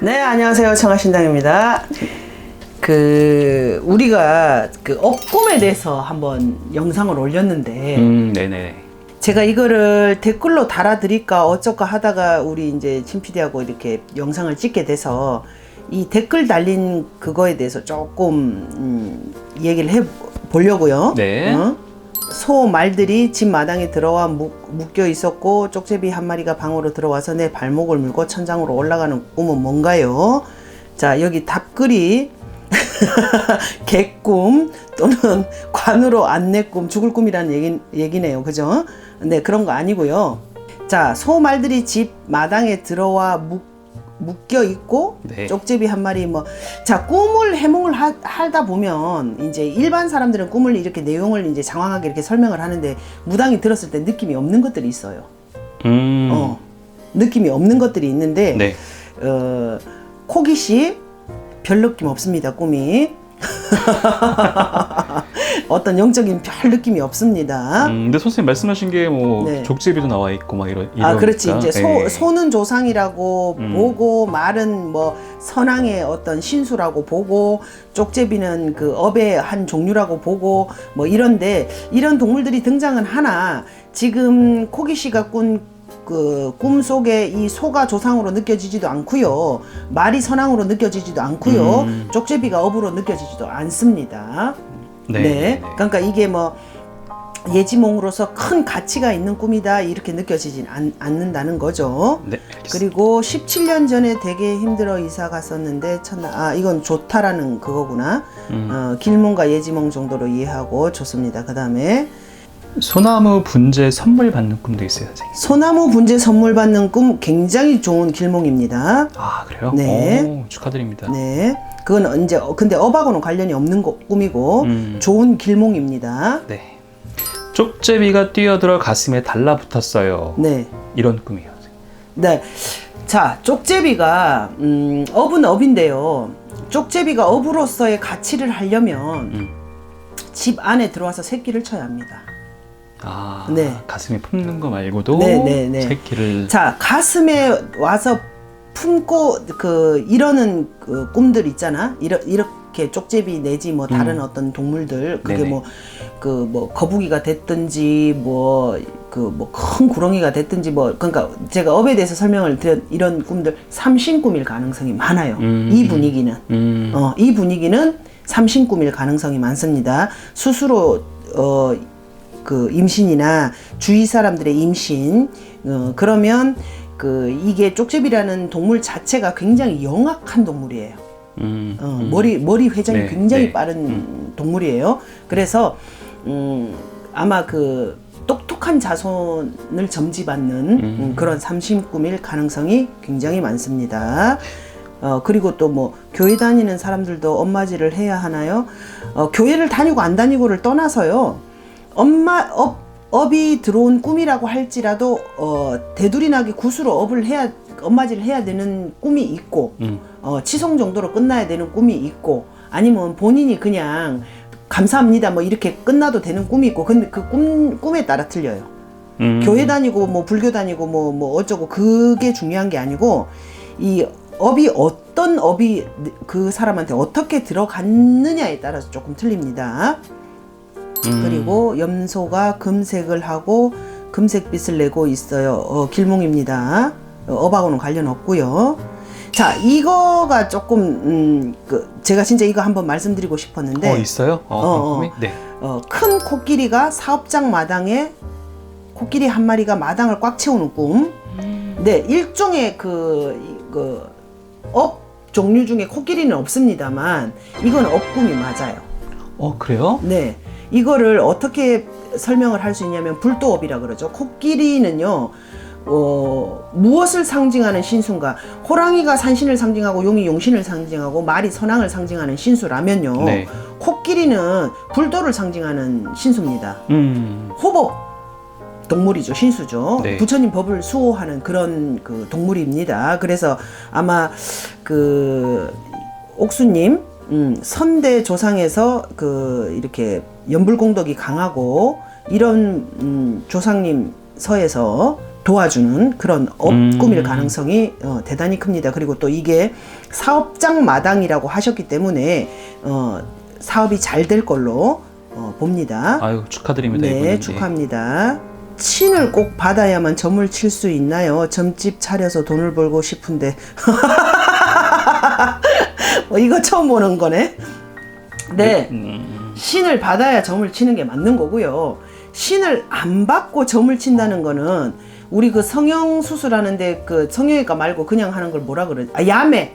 네, 안녕하세요. 청아신당입니다. 우리가 업꿈에 대해서 한번 영상을 올렸는데, 네네. 제가 이거를 댓글로 달아드릴까 어쩔까 하다가 우리 이제 친피디하고 이렇게 영상을 찍게 돼서 이 댓글 달린 그거에 대해서 조금 얘기를 해 보려고요. 네. 소 말들이 집 마당에 들어와 묶여 있었고 쪽제비 한 마리가 방으로 들어와서 내 발목을 물고 천장으로 올라가는 꿈은 뭔가요? 자, 여기 답글이 개꿈 또는 관으로 안내 꿈, 죽을 꿈이라는 얘기네요. 그죠? 네, 그런 거 아니고요. 자, 소 말들이 집 마당에 들어와 묶여 있고, 네. 쪽제비 한 마리 자, 꿈을 해몽을 하다 보면 이제 일반 사람들은 꿈을 이렇게 내용을 이제 장황하게 이렇게 설명을 하는데 무당이 들었을 때 느낌이 없는 것들이 있어요. 느낌이 없는 것들이 있는데, 네. 코기 씨 별 느낌 없습니다. 꿈이 어떤 영적인 별 느낌이 없습니다. 근데 선생님 말씀하신 게 뭐 네. 족제비도 나와 있고 막 아, 그렇지. 이제 네. 소는 조상이라고 보고, 말은 선왕의 어떤 신수라고 보고, 쪽제비는 그 업의 한 종류라고 보고, 이런데, 이런 동물들이 등장은 하나, 지금 코기 씨가 꾼 그 꿈 속에 이 소가 조상으로 느껴지지도 않고요, 말이 선왕으로 느껴지지도 않고요, 쪽제비가 업으로 느껴지지도 않습니다. 네. 네. 그러니까 이게 예지몽으로서 큰 가치가 있는 꿈이다 이렇게 느껴지진 않는다는 거죠. 네. 그리고 17년 전에 되게 힘들어 이사 갔었는데 이건 좋다라는 그거구나. 길몽과 예지몽 정도로 이해하고 좋습니다. 그 다음에 소나무 분재 선물 받는 꿈도 있어요, 선생님. 소나무 분재 선물 받는 꿈 굉장히 좋은 길몽입니다. 아, 그래요? 네. 오, 축하드립니다. 네. 그건 이제 근데 업하고는 관련이 없는 꿈이고 좋은 길몽입니다. 네. 쪽제비가 뛰어들어 가슴에 달라붙었어요. 네. 이런 꿈이에요, 선생님. 네. 자, 쪽제비가 업은 업인데요. 쪽제비가 업으로서의 가치를 하려면 집 안에 들어와서 새끼를 쳐야 합니다. 아, 네. 가슴에 품는 거 말고도 네. 새끼를. 자, 가슴에 와서 품고 이러는 꿈들 있잖아. 이렇게 쪽제비 내지 다른 어떤 동물들, 그게 네네. 거북이가 됐든지 큰 구렁이가 됐든지 그러니까 제가 업에 대해서 설명을 드린 이런 꿈들 삼신꿈일 가능성이 많아요. 이 분위기는 이 분위기는 삼신꿈일 가능성이 많습니다. 스스로 임신이나 주위 사람들의 임신, 그러면 이게 쪽제비라는 동물 자체가 굉장히 영악한 동물이에요. 머리 회전이 네, 굉장히 네. 빠른 동물이에요. 그래서 아마 똑똑한 자손을 점지받는 그런 삼신꿈일 가능성이 굉장히 많습니다. 그리고 또 교회 다니는 사람들도 엄마질을 해야 하나요? 교회를 다니고 안 다니고를 떠나서요, 업이 들어온 꿈이라고 할지라도 대두리나게 굿으로 엄마질을 해야 되는 꿈이 있고, 치송 정도로 끝나야 되는 꿈이 있고, 아니면 본인이 그냥 감사합니다 이렇게 끝나도 되는 꿈이 있고, 근데 그 꿈에 따라 틀려요. 교회 다니고 불교 다니고 어쩌고 그게 중요한 게 아니고, 이 어떤 업이 그 사람한테 어떻게 들어갔느냐에 따라서 조금 틀립니다. 그리고 염소가 금색을 하고 금색빛을 내고 있어요. 길몽입니다. 업하고는 관련 없고요. 자, 이거가 조금 제가 진짜 이거 한번 말씀드리고 싶었는데, 있어요? 꿈이? 네. 큰 코끼리가 사업장 마당에 코끼리 한 마리가 마당을 꽉 채우는 꿈. 네, 일종의 업 종류 중에 코끼리는 없습니다만 이건 업꿈이 맞아요. 그래요? 네, 이거를 어떻게 설명을 할 수 있냐면 불도업이라 그러죠. 코끼리는요, 무엇을 상징하는 신수인가? 호랑이가 산신을 상징하고 용이 용신을 상징하고 말이 선왕을 상징하는 신수라면요, 네. 코끼리는 불도를 상징하는 신수입니다. 호법 동물이죠, 신수죠. 네. 부처님 법을 수호하는 그런 동물입니다. 그래서 아마 옥수님 선대 조상에서 이렇게 연불공덕이 강하고 이런 조상님 서에서 도와주는 그런 꿈일 가능성이 대단히 큽니다. 그리고 또 이게 사업장 마당이라고 하셨기 때문에 사업이 잘 될 걸로 봅니다. 아유, 축하드립니다. 네, 이분은. 축하합니다. 친을 꼭 받아야만 점을 칠 수 있나요? 점집 차려서 돈을 벌고 싶은데. 이거 처음 보는 거네. 네. 신을 받아야 점을 치는 게 맞는 거고요. 신을 안 받고 점을 친다는 거는 우리 그 성형 수술하는데 그 성형외과 말고 그냥 하는 걸 뭐라 그러지? 야매.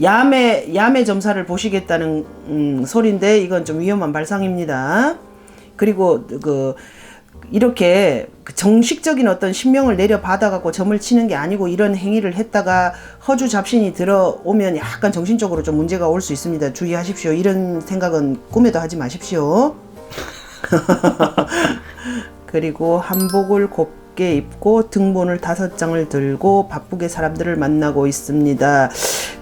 야매 점사를 보시겠다는 소리인데 이건 좀 위험한 발상입니다. 그리고 이렇게 정식적인 어떤 신명을 내려 받아갖고 점을 치는 게 아니고 이런 행위를 했다가 허주 잡신이 들어오면 약간 정신적으로 좀 문제가 올 수 있습니다. 주의하십시오. 이런 생각은 꿈에도 하지 마십시오. 그리고 한복을 곱게 입고 등본을 5장을 들고 바쁘게 사람들을 만나고 있습니다.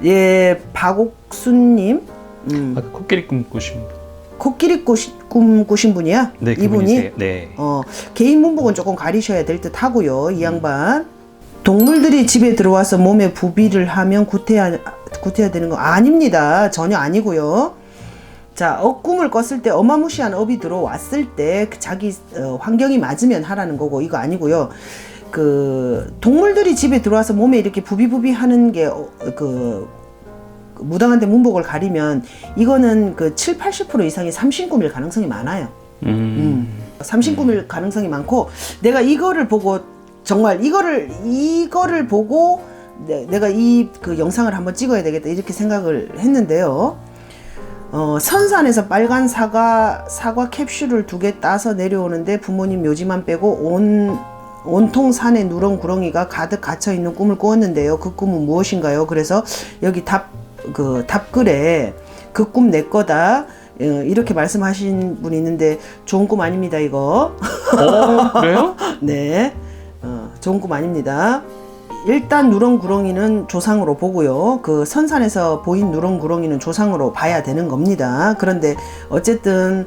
예, 박옥순님. 코끼리 꿈 꾸신 분. 코끼리 꿈 꾸신 분이야? 네, 이분이? 네. 개인 문복은 조금 가리셔야 될 듯 하고요. 이 양반. 동물들이 집에 들어와서 몸에 부비를 하면 구태야 되는 거 아닙니다. 전혀 아니고요. 자, 꿈을 꿨을 때 어마무시한 업이 들어왔을 때 자기 환경이 맞으면 하라는 거고 이거 아니고요. 동물들이 집에 들어와서 몸에 이렇게 부비부비 하는 게 무당한테 문복을 가리면 이거는 7, 80% 이상이 삼신꿈일 가능성이 많아요. 삼신꿈일 가능성이 많고 내가 이거를 보고 정말 이거를 보고 내가 이 영상을 한번 찍어야 되겠다 이렇게 생각을 했는데요. 선산에서 빨간 사과 캡슐을 2개 따서 내려오는데 부모님 묘지만 빼고 온통 산에 누런 구렁이가 가득 갇혀 있는 꿈을 꾸었는데요. 그 꿈은 무엇인가요? 그래서 여기 답글에 그 꿈 내 거다 이렇게 말씀하신 분이 있는데 좋은 꿈 아닙니다 이거. 그래요? 네, 좋은 꿈 아닙니다. 일단 누런 구렁이는 조상으로 보고요. 선산에서 보인 누런 구렁이는 조상으로 봐야 되는 겁니다. 그런데 어쨌든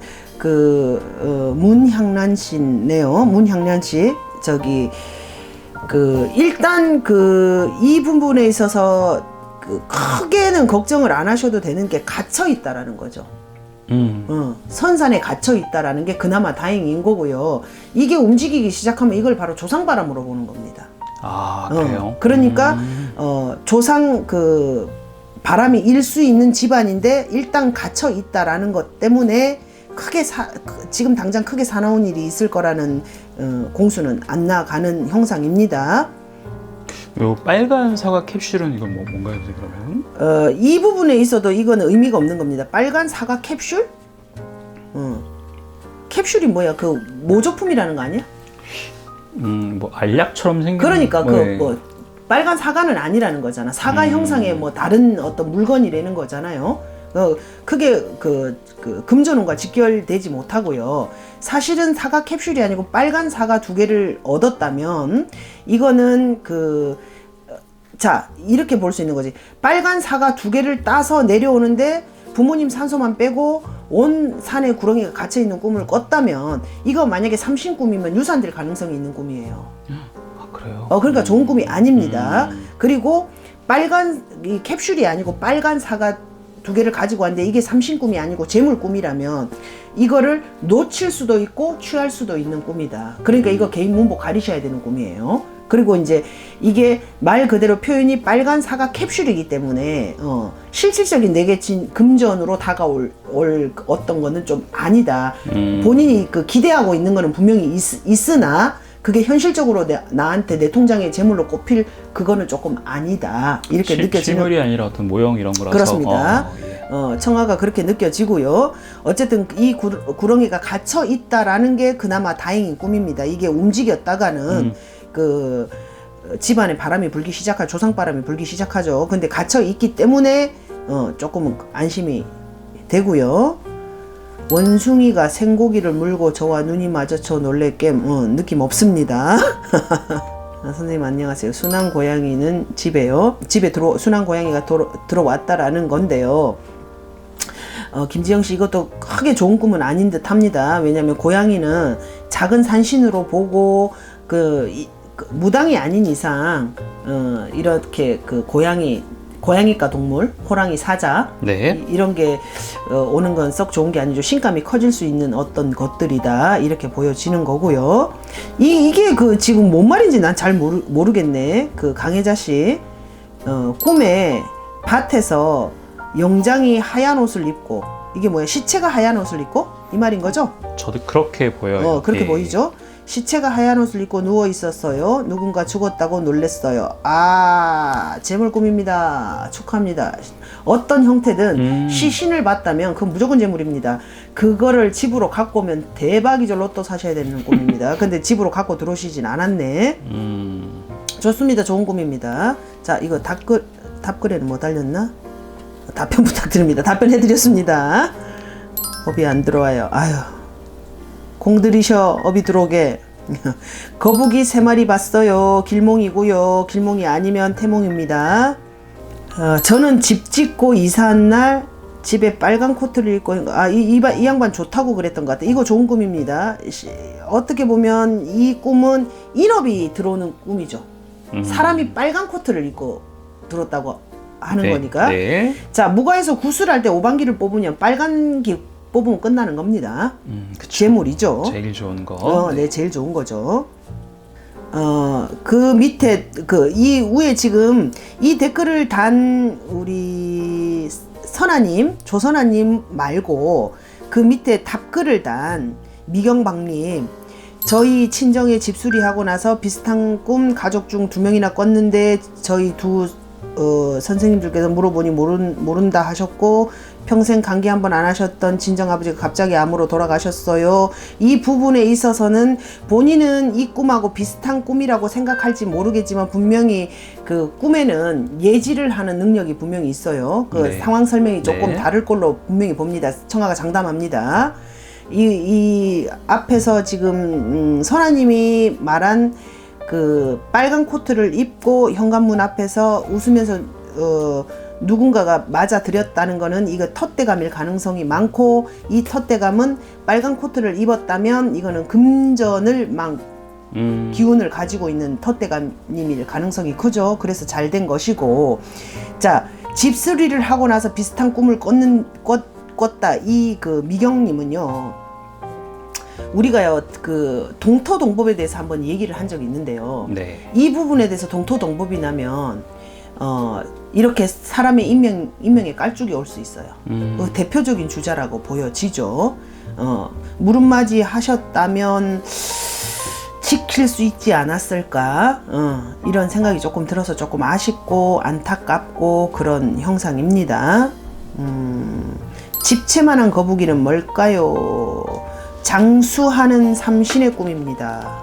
문향란씨네요. 문향란씨 일단 이 부분에 있어서 크게는 걱정을 안 하셔도 되는 게 갇혀 있다라는 거죠. 선산에 갇혀 있다라는 게 그나마 다행인 거고요. 이게 움직이기 시작하면 이걸 바로 조상바람으로 보는 겁니다. 아, 그래요? 그러니까 조상 바람이 일 수 있는 집안인데 일단 갇혀 있다라는 것 때문에 지금 당장 크게 사나운 일이 있을 거라는 공수는 안 나가는 형상입니다. 요 빨간 사과 캡슐은 이건 뭔가요, 그러면? 이 부분에 있어도 이거는 의미가 없는 겁니다. 빨간 사과 캡슐? 캡슐이 뭐야? 모조품이라는 거 아니야? 알약처럼 생긴. 그러니까 빨간 사과는 아니라는 거잖아. 사과 형상의 다른 어떤 물건이라는 거잖아요. 크게 금전운과 직결되지 못하고요. 사실은 사과 캡슐이 아니고 빨간 사과 2개를 얻었다면 이거는 자, 이렇게 볼 수 있는 거지. 빨간 사과 2개를 따서 내려오는데 부모님 산소만 빼고 온 산에 구렁이가 갇혀 있는 꿈을 꿨다면 이거 만약에 삼신꿈이면 유산될 가능성이 있는 꿈이에요. 아, 그래요? 그러니까 좋은 꿈이 아닙니다. 그리고 이 캡슐이 아니고 빨간 사과 2개를 가지고 왔는데 이게 삼신꿈이 아니고 재물꿈이라면 이거를 놓칠 수도 있고 취할 수도 있는 꿈이다. 그러니까 이거 개인 문복 가리셔야 되는 꿈이에요. 그리고 이제 이게 말 그대로 표현이 빨간 사과 캡슐이기 때문에 실질적인 내게 진 금전으로 다가올 어떤 거는 좀 아니다. 본인이 기대하고 있는 거는 분명히 있으나 그게 현실적으로 나한테 내 통장에 재물로 꼽힐 그거는 조금 아니다. 이렇게 느껴지는. 실물이 아니라 어떤 모형 이런 거라서. 그렇습니다. 청아가 그렇게 느껴지고요. 어쨌든 이 구렁이가 갇혀 있다라는 게 그나마 다행인 꿈입니다. 이게 움직였다가는 집안에 바람이 불기 시작하죠. 조상바람이 불기 시작하죠. 근데 갇혀 있기 때문에 조금은 안심이 되고요. 원숭이가 생고기를 물고 저와 눈이 마주쳐 놀래게 느낌 없습니다. 선생님 안녕하세요. 순한 고양이는 집에요. 순한 고양이가 들어왔다라는 건데요. 김지영 씨 이것도 크게 좋은 꿈은 아닌 듯 합니다. 왜냐하면 고양이는 작은 산신으로 보고 무당이 아닌 이상 이렇게 그 고양이과 동물, 호랑이, 사자 네. 이런 게 오는 건 썩 좋은 게 아니죠. 신감이 커질 수 있는 어떤 것들이다 이렇게 보여지는 거고요. 이게 그 지금 뭔 말인지 난 잘 모르겠네. 그 강혜자 씨 꿈에 밭에서 영장이 하얀 옷을 입고 이게 뭐야? 시체가 하얀 옷을 입고 이 말인 거죠? 저도 그렇게 보여요. 그렇게 예. 보이죠? 시체가 하얀 옷을 입고 누워 있었어요. 누군가 죽었다고 놀랬어요. 아, 재물 꿈입니다. 축하합니다. 어떤 형태든 시신을 봤다면 그건 무조건 재물입니다. 그거를 집으로 갖고 오면 대박이죠. 로또 사셔야 되는 꿈입니다. 근데 집으로 갖고 들어오시진 않았네. 좋습니다. 좋은 꿈입니다. 자, 이거 답글에는 뭐 달렸나? 답변 부탁드립니다. 답변해드렸습니다. 업이 안 들어와요. 아유. 공들이셔 업이 들어오게. 거북이 3마리 봤어요. 길몽이고요. 길몽이 아니면 태몽입니다. 저는 집 짓고 이사한 날 집에 빨간 코트를 입고 이 양반 좋다고 그랬던 것 같아요. 이거 좋은 꿈입니다. 어떻게 보면 이 꿈은 인업이 들어오는 꿈이죠. 사람이 빨간 코트를 입고 들었다고 하는 거니까. 네. 자, 무가에서 구슬할 때 오방기를 뽑으면 빨간 기 뽑으면 끝나는 겁니다. 그쵸. 재물이죠. 제일 좋은 거. 네, 제일 좋은 거죠. 그 밑에 이 위에 지금 이 댓글을 단 우리 선아님, 조선아님 말고 그 밑에 답글을 단 미경박님, 저희 친정에 집수리하고 나서 비슷한 꿈 가족 중 2명이나 꿨는데 저희 두 선생님들께서 물어보니 모른다 하셨고 평생 감기 한 번 안 하셨던 친정아버지가 갑자기 암으로 돌아가셨어요. 이 부분에 있어서는 본인은 이 꿈하고 비슷한 꿈이라고 생각할지 모르겠지만 분명히 그 꿈에는 예지를 하는 능력이 분명히 있어요. 그 네. 상황 설명이 조금 네. 다를 걸로 분명히 봅니다. 청아가 장담합니다. 이 앞에서 지금 선아님이 말한 그 빨간 코트를 입고 현관문 앞에서 웃으면서 누군가가 맞아들였다는 거는 이거 텃대감일 가능성이 많고, 이 텃대감은 빨간 코트를 입었다면 이거는 금전을 기운을 가지고 있는 텃대감님일 가능성이 크죠. 그래서 잘 된 것이고, 자, 집수리를 하고 나서 비슷한 꿈을 꿨다 이 그 미경님은요, 우리가요 그 동토동법에 대해서 한번 얘기를 한 적이 있는데요. 네. 이 부분에 대해서 동토동법이 나면 이렇게 사람의 인명에 깔쭉이 올 수 있어요. 대표적인 주자라고 보여지죠. 물음맞이 하셨다면 지킬 수 있지 않았을까, 이런 생각이 조금 들어서 조금 아쉽고 안타깝고 그런 형상입니다. 집채만한 거북이는 뭘까요? 장수하는 삼신의 꿈입니다.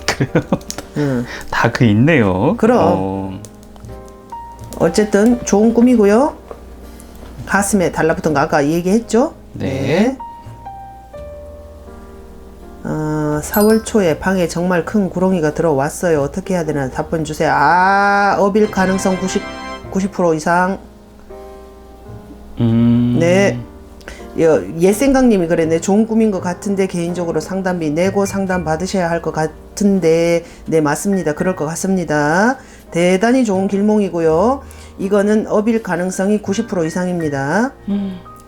그래요? 다 그 있네요. 그럼. 어쨌든 좋은 꿈이고요. 가슴에 달라붙은 거 아까 얘기했죠? 네. 4월 초에 방에 정말 큰 구렁이가 들어왔어요. 어떻게 해야 되나 답변 주세요. 업일 가능성 90% 이상. 네. 옛생각님이 그랬네. 좋은 꿈인 것 같은데 개인적으로 상담비 내고 상담 받으셔야 할 것 같은데, 네, 맞습니다. 그럴 것 같습니다. 대단히 좋은 길몽이고요. 이거는 업일 가능성이 90% 이상입니다.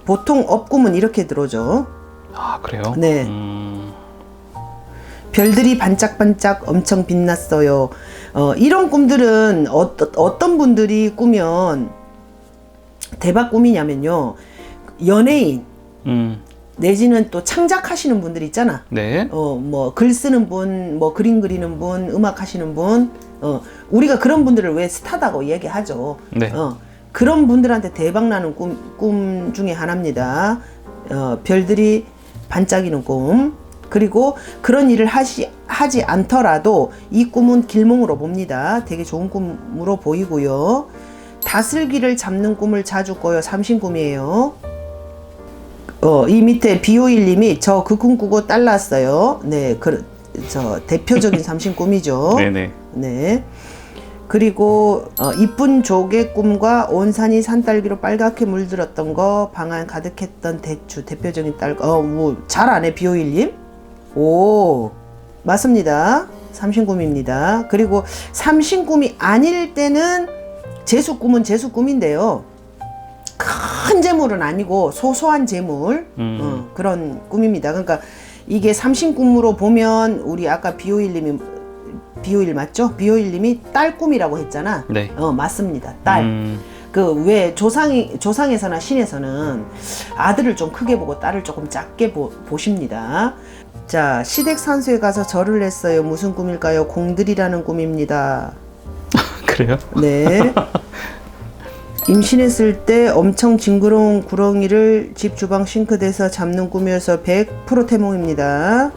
보통 업꿈은 이렇게 들어오죠. 아, 그래요? 네. 별들이 반짝반짝 엄청 빛났어요. 이런 꿈들은 어떤 분들이 꾸면 대박 꿈이냐면요, 연예인 내지는 또 창작하시는 분들 있잖아. 네. 뭐 글 쓰는 분, 뭐 그림 그리는 분, 음악 하시는 분, 우리가 그런 분들을 왜 스타다고 얘기하죠. 네. 그런 분들한테 대박 나는 꿈 중에 하나입니다. 별들이 반짝이는 꿈. 그리고 그런 일을 하지 않더라도 이 꿈은 길몽으로 봅니다. 되게 좋은 꿈으로 보이고요. 다슬기를 잡는 꿈을 자주 꿔요. 삼신꿈이에요. 이 밑에 비오일님이 저 그 꿈 꾸고 딸 낳았어요. 네, 저 대표적인 삼신꿈이죠. 네네. 네. 그리고 이쁜 조개 꿈과 온 산이 산딸기로 빨갛게 물들었던 거, 방안 가득했던 대추, 대표적인 딸. 뭐 잘 아네 비오일님. 오, 맞습니다. 삼신꿈입니다. 그리고 삼신꿈이 아닐 때는 재수꿈은 재수꿈인데요. 큰 재물은 아니고 소소한 재물 그런 꿈입니다. 그러니까 이게 삼신꿈으로 보면 우리 아까 비오일님이 비오일 맞죠? 비오일님이 딸 꿈이라고 했잖아. 네. 맞습니다. 딸. 그 왜 조상에서나 신에서는 아들을 좀 크게 보고 딸을 조금 작게 보십니다. 자, 시댁산수에 가서 절을 했어요. 무슨 꿈일까요? 공들이라는 꿈입니다. 그래요? 네. 임신했을 때 엄청 징그러운 구렁이를 집 주방 싱크대에서 잡는 꿈이어서 100% 태몽입니다.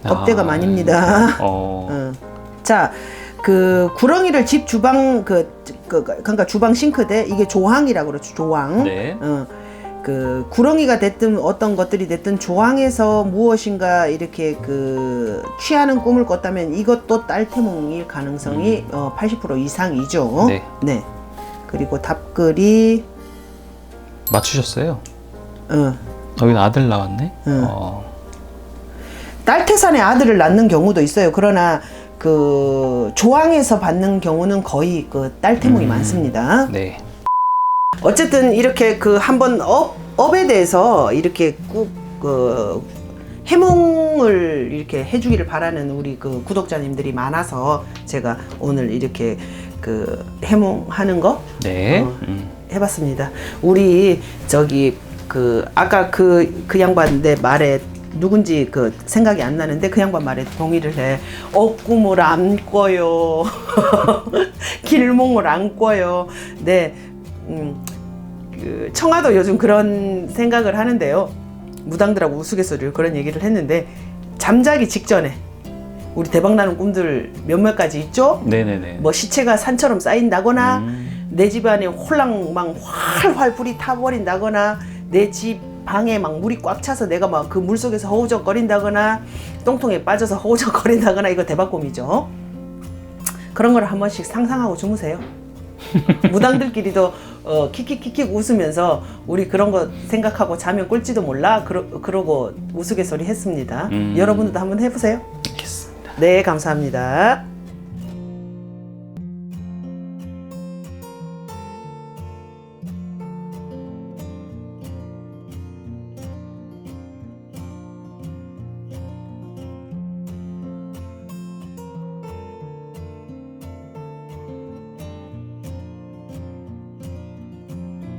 업대가 많입니다. 자, 그 구렁이를 집 주방 그러니까 주방 싱크대 이게 조항이라고 그러죠. 조항. 네. 그 구렁이가 됐든 어떤 것들이 됐든 조항에서 무엇인가 이렇게 그 취하는 꿈을 꿨다면 이것도 딸태몽일 가능성이 80% 이상이죠. 네. 네. 그리고 답글이 맞추셨어요. 여기는 아들 나왔네. 딸태산에 아들을 낳는 경우도 있어요. 그러나 그 조항에서 받는 경우는 거의 그 딸태몽이 많습니다. 네. 어쨌든 이렇게 그 한번 업에 대해서 이렇게 꼭 그 해몽을 이렇게 해주기를 바라는 우리 그 구독자님들이 많아서 제가 오늘 이렇게 그 해몽하는 거 네. 해봤습니다. 우리 저기 그 아까 그 양반 내 말에 누군지 그 생각이 안 나는데 그 양반 말에 동의를 해. 억꿈을 안 꿔요. 길몽을 안 꿔요. 네. 그 청아도 요즘 그런 생각을 하는데요. 무당들하고 우스갯소리로 그런 얘기를 했는데 잠자기 직전에 우리 대박나는 꿈들 몇몇 가지 있죠? 네네네. 뭐 시체가 산처럼 쌓인다거나 내 집안에 홀랑 막 활활 불이 타버린다거나 내 집 방에 막 물이 꽉 차서 내가 막 그 물속에서 허우적거린다거나 똥통에 빠져서 허우적거린다거나 이거 대박꿈이죠. 그런 걸 한 번씩 상상하고 주무세요. 무당들끼리도 킥킥킥킥 웃으면서 우리 그런 거 생각하고 자면 꿀지도 몰라 그러고 우스갯소리 했습니다. 여러분들도 한번 해보세요. 알겠습니다. 네, 감사합니다.